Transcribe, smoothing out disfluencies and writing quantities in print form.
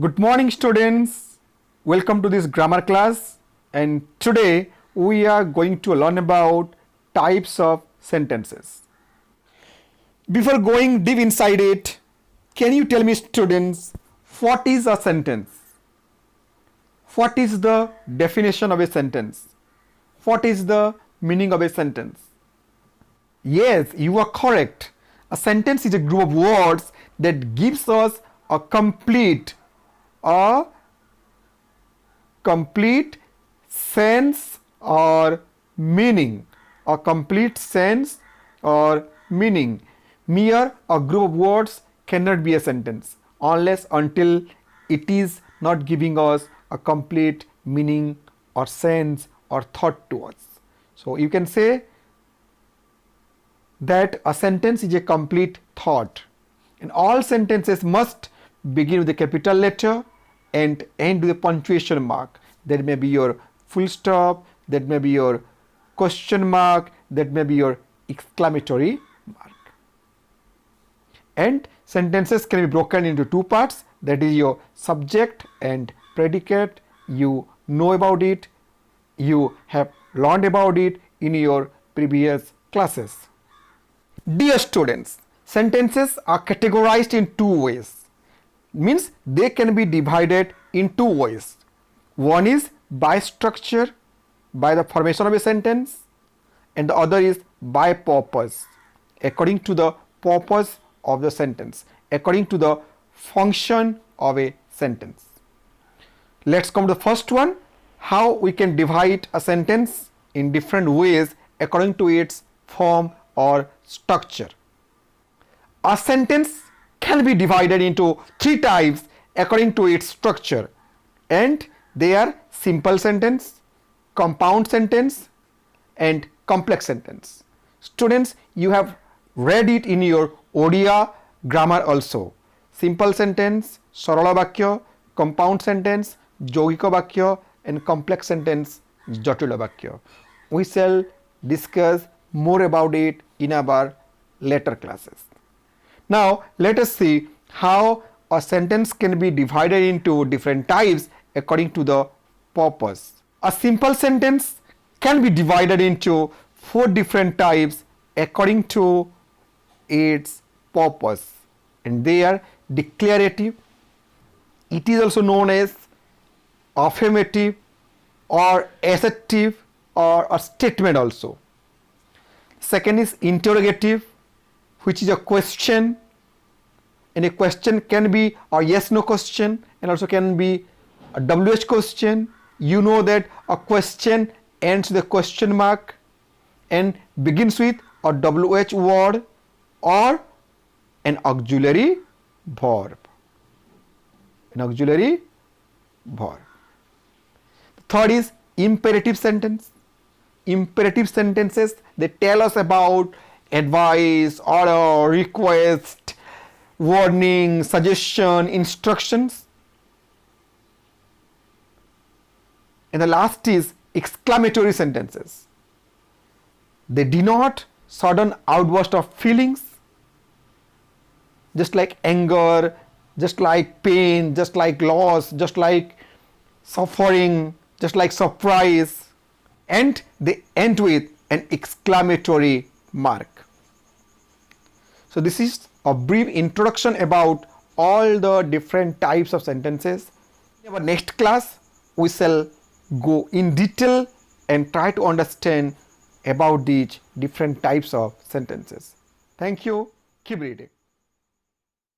Good morning students, welcome to this grammar class, and today we are going to learn about types of sentences. Before going deep inside it, can you tell me students, what is a sentence? What is the definition of a sentence? What is the meaning of a sentence? Yes, you are correct. A sentence is a group of words that gives us a complete sense or meaning. A complete sense or meaning. Mere a group of words cannot be a sentence unless until it is not giving us a complete meaning or sense or thought to us. So you can say that a sentence is a complete thought, and all sentences must begin with a capital letter and end with a punctuation mark. That may be your full stop, that may be your question mark, that may be your exclamatory mark. And sentences can be broken into two parts, that is your subject and predicate. You know about it, you have learned about it in your previous classes. Dear students, sentences are categorized in two ways. Means they can be divided in two ways. One is by structure, by the formation of a sentence, and the other is by purpose, according to the purpose of the sentence, according to the function of a sentence. Let's come to the first one, how we can divide a sentence in different ways according to its form or structure. A sentence can be divided into three types according to its structure, and they are simple sentence, compound sentence, and complex sentence. Students, you have read it in your Odia grammar also. Simple sentence, sarala vakya; compound sentence, yogika vakya; and complex sentence, jatila vakya. We shall discuss more about it in our later classes. Now let us see how a sentence can be divided into different types according to the purpose. A simple sentence can be divided into four different types according to its purpose, and they are declarative. It is also known as affirmative or assertive or a statement also. Second is interrogative, which is a question, and a question can be a yes no question and also can be a WH question. You know that a question ends with a question mark and begins with a WH word or an auxiliary verb. An auxiliary verb. The third is imperative sentence. Imperative sentences, they tell us about advice, order, request, warning, suggestion, instructions. And the last is exclamatory sentences. They denote sudden outburst of feelings, just like anger, just like pain, just like loss, just like suffering, just like surprise, and they end with an exclamatory mark. So this is a brief introduction about all the different types of sentences. In our next class, we shall go in detail and try to understand about these different types of sentences. Thank you. Keep reading.